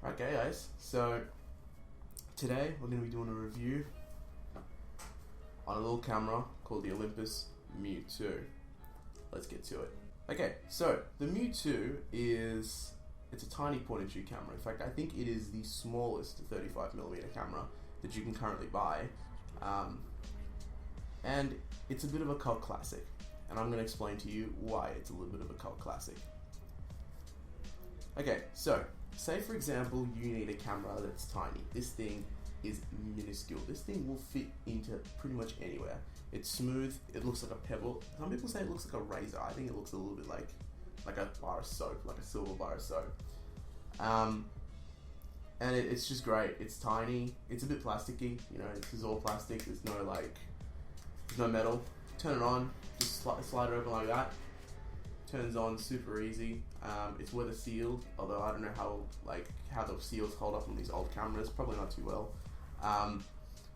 Okay guys, so today we're going to be doing a review on a little camera called the Olympus mju-ii. Let's get to it. Okay, so the mju-ii it's a tiny point and shoot camera. In fact, I think it is the smallest 35mm camera that you can currently buy. And it's a bit of a cult classic, and I'm going to explain to you why it's a little bit of a cult classic. Okay, so say for example you need a camera that's tiny. This thing is minuscule. This thing will fit into pretty much anywhere. It's smooth, it looks like a pebble. Some people say it looks like a razor. I think it looks a little bit like a bar of soap, like a silver bar of soap. And it's just great. It's tiny, it's a bit plasticky, you know, this is all plastic, there's no metal. Turn it on, just slide it open like that. Turns on super easy. It's weather sealed, although I don't know how the seals hold up on these old cameras, probably not too well.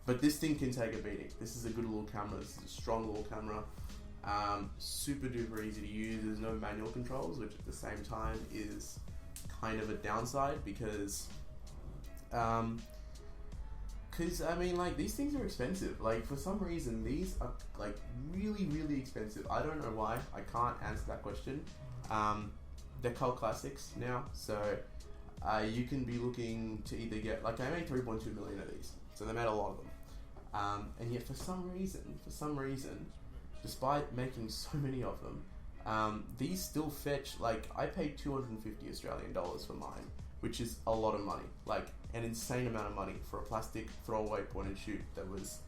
But this thing can take a beating. This is a good little camera, this is a strong little camera. Super duper easy to use. There's no manual controls, which at the same time is kind of a downside because I mean, like, these things are expensive. Like, for some reason these are like really expensive. I don't know why. I can't answer that question. They're cult classics now, so you can be looking to either get, like, I made 3.2 million of these, so they made a lot of them, and yet for some reason, despite making so many of them, these still fetch, like, I paid 250 Australian dollars for mine, which is a lot of money, like an insane amount of money for a plastic throwaway point and shoot that was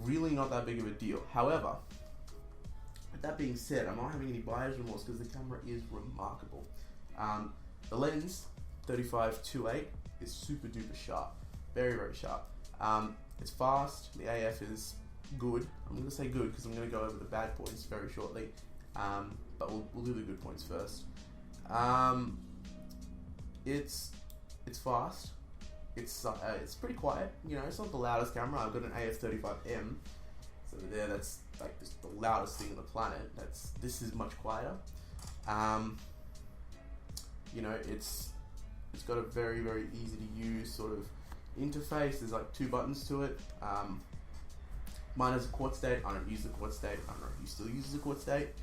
really not that big of a deal. However, with that being said, I'm not having any buyer's remorse because the camera is remarkable. The lens 35-2.8 is super duper sharp, very sharp. It's fast. The AF is good. I'm going to say good because I'm going to go over the bad points very shortly, but we'll do the good points first. It's fast. It's pretty quiet. You know, it's not the loudest camera. I've got an AF35M, so there, that's like just the loudest thing on the planet. This is much quieter. You know, it's got a very easy to use sort of interface. There's like 2 buttons to it. Mine has a quartz date. I don't use the quartz date. I don't know if you still use the quartz date.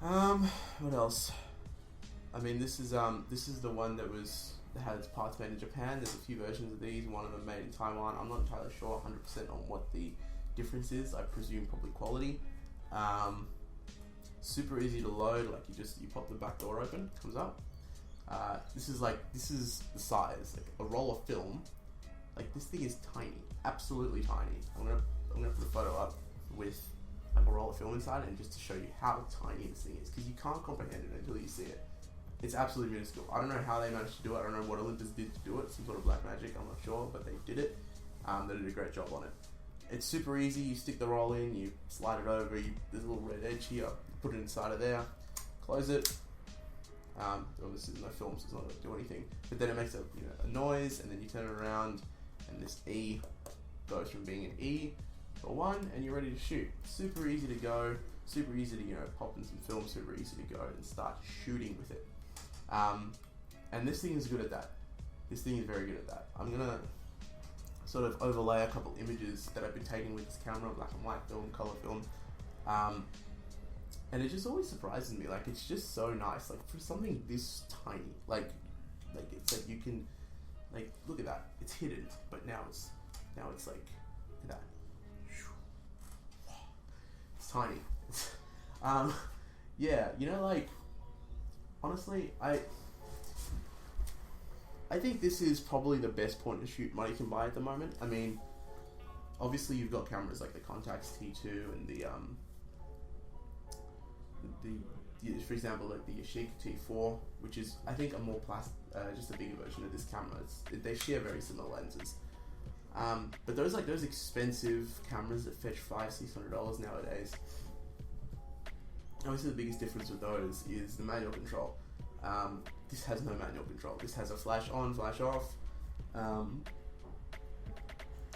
What else? I mean, this is the one that had its parts made in Japan. There's a few versions of these. One of them made in Taiwan. I'm not entirely sure 100% on what the difference is. I presume probably quality. Super easy to load. Like, you pop the back door open, it comes up. This is the size, like a roll of film. Like, this thing is tiny, absolutely tiny. I'm gonna put a photo up with like a roll of film inside, and just to show you how tiny this thing is, because you can't comprehend it until you see it. It's absolutely minuscule. I don't know how they managed to do it. I don't know what Olympus did to do it. Some sort of black magic, I'm not sure, but they did it. They did a great job on it. It's super easy. You stick the roll in, you slide it over, there's a little red edge here, put it inside of there, close it. Obviously there's no film, so it's not going to do anything. But then it makes a noise, and then you turn it around, and this E goes from being an E to a 1, and you're ready to shoot. Super easy to go, super easy to pop in some film, super easy to go and start shooting with it. And this thing is good at that. This thing is very good at that. I'm gonna sort of overlay a couple images that I've been taking with this camera, black and white film, color film, and it just always surprises me. Like, it's just so nice. Like, for something this tiny, like it's like you can, like, look at that. It's hidden, but now it's like, look at that. It's tiny. Yeah, like, honestly, I think this is probably the best point and shoot money can buy at the moment. I mean, obviously you've got cameras like the Contax T2 and the for example, like the Yashica T4, which is, I think, a more just a bigger version of this camera. They share very similar lenses. But those expensive cameras that fetch $500-600 nowadays. Obviously, the biggest difference with those is the manual control. This has no manual control. This has a flash on, flash off. And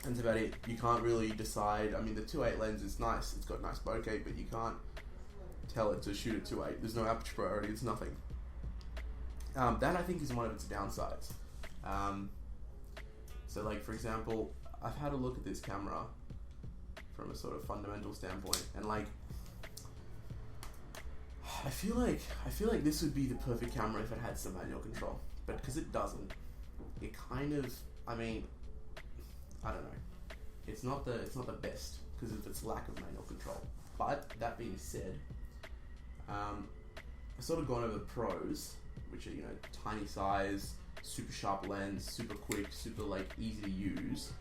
that's about it. You can't really decide. I mean, the 2.8 lens is nice. It's got nice bokeh, but you can't tell it to shoot at 2.8. There's no aperture priority. It's nothing. That I think is one of its downsides. So like for example, I've had a look at this camera from a sort of fundamental standpoint, and like I feel like this would be the perfect camera if it had some manual control, but because it doesn't, it kind of, I mean, I don't know, it's not the best because of its lack of manual control. But that being said, I've sort of gone over the pros, which are, you know, tiny size, super sharp lens, super quick, super like easy to use.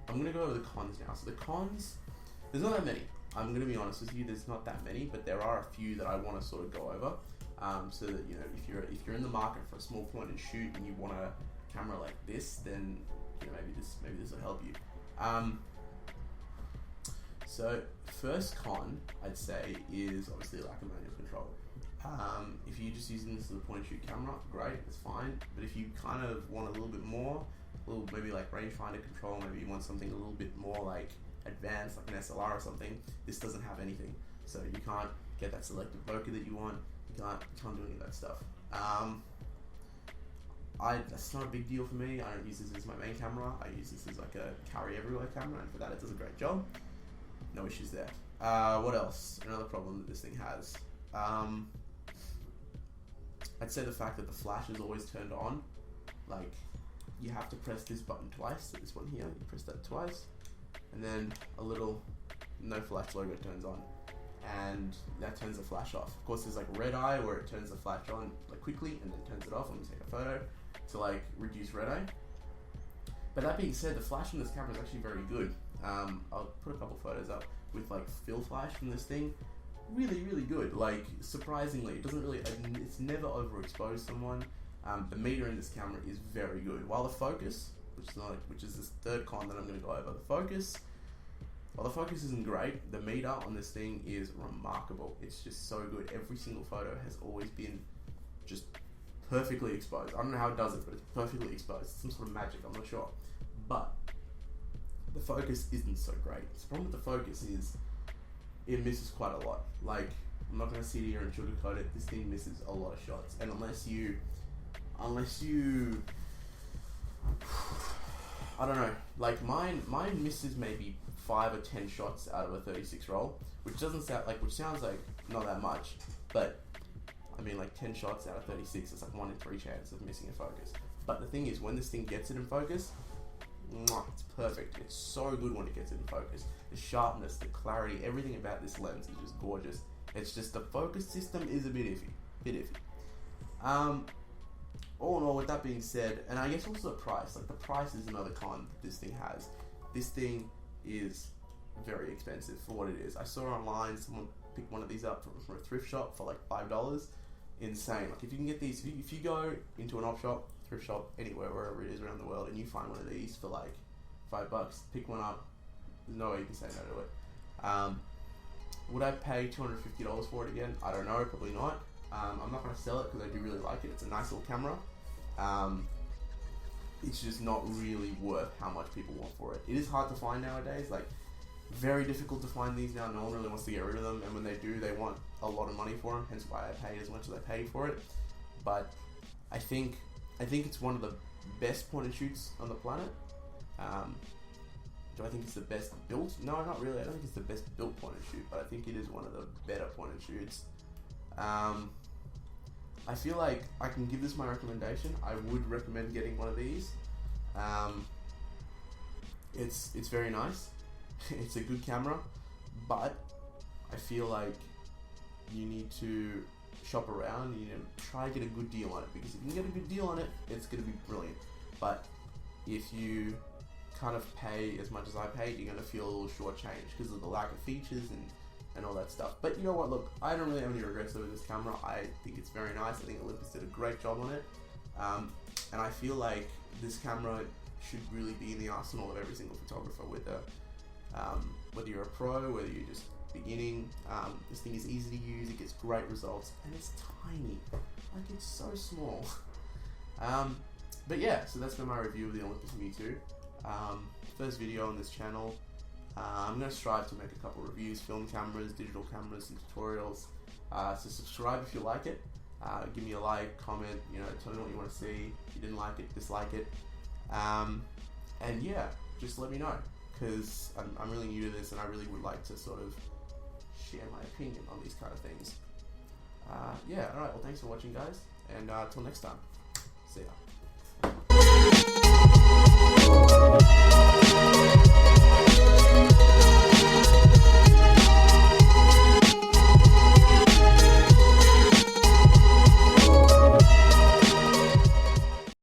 I'm gonna go over the cons now. So the cons, there's not that many. I'm gonna be honest with you, there's not that many, but there are a few that I want to sort of go over, so that, you know, if you're in the market for a small point and shoot and you want a camera like this, then, you know, maybe this will help you. So first con I'd say is obviously lack of manual control. If you're just using this as a point and shoot camera, great, it's fine. But if you kind of want a little bit more, maybe like rangefinder control, maybe you want something a little bit more like advanced, like an SLR or something, this doesn't have anything. So you can't get that selective bokeh that you want. You can't do any of that stuff. That's not a big deal for me. I don't use this as my main camera. I use this as like a carry everywhere camera, and for that it does a great job. No issues there. What else? Another problem that this thing has. I'd say the fact that the flash is always turned on. Like, you have to press this button twice. So this one here, you press that twice, and then a little no flash logo turns on, and that turns the flash off. Of course, there's like red eye where it turns the flash on like quickly and then turns it off when you take a photo to like reduce red eye. But that being said, the flash in this camera is actually very good. I'll put a couple photos up with like fill flash from this thing. Really, really good. Like, surprisingly, it doesn't really, it's never overexposed someone. The meter in this camera is very good. While the focus, which is this third con that I'm going to go over, while the focus isn't great, the meter on this thing is remarkable. It's just so good. Every single photo has always been just perfectly exposed. I don't know how it does it, but it's perfectly exposed. It's some sort of magic, I'm not sure. But the focus isn't so great. The problem with the focus is it misses quite a lot. Like, I'm not going to sit here and sugarcoat it. This thing misses a lot of shots, and unless you I don't know, like mine misses maybe 5 or 10 shots out of a 36 roll, which sounds like not that much, but I mean, like 10 shots out of 36, it's like 1 in 3 chance of missing a focus. But the thing is, when this thing gets it in focus, it's perfect. It's so good when it gets it in focus. The sharpness, the clarity, everything about this lens is just gorgeous. It's just the focus system is a bit iffy. All in all, with that being said, and I guess also the price. Like, the price is another con that this thing has. This thing is very expensive for what it is. I saw online someone picked one of these up from a thrift shop for like $5. Insane. Like, if you can get these, if you go into an op shop, thrift shop, anywhere, wherever it is around the world, and you find one of these for like $5, pick one up. There's no way you can say no to it. Would I pay $250 for it again? I don't know, probably not. I'm not going to sell it because I do really like it. It's a nice little camera. It's just not really worth how much people want for it. It is hard to find nowadays. Like, very difficult to find these now. No one really wants to get rid of them, and when they do, they want a lot of money for them. Hence why I paid as much as I paid for it. But I think it's one of the best point and shoots on the planet. Do I think it's the best built? No, not really. I don't think it's the best built point and shoot, but I think it is one of the better point and shoots. I feel like I can give this my recommendation. I would recommend getting one of these. It's very nice. It's a good camera, but I feel like you need to shop around. You know, try to get a good deal on it, because if you can get a good deal on it, it's going to be brilliant. But if you kind of pay as much as I paid, you're going to feel a little shortchanged because of the lack of features and all that stuff. But you know what, look, I don't really have any regrets over this camera. I think it's very nice. I think Olympus did a great job on it. And I feel like this camera should really be in the arsenal of every single photographer, whether you're a pro, whether you're just beginning. This thing is easy to use, it gets great results, and it's tiny. Like, it's so small. But yeah, so that's been my review of the Olympus mju-ii. First video on this channel. I'm going to strive to make a couple reviews, film cameras, digital cameras, and tutorials. So subscribe if you like it. Give me a like, comment, you know, tell me what you want to see. If you didn't like it, dislike it. And yeah, just let me know, because I'm really new to this and I really would like to sort of share my opinion on these kind of things. Yeah, alright, well thanks for watching guys, and till next time, see ya.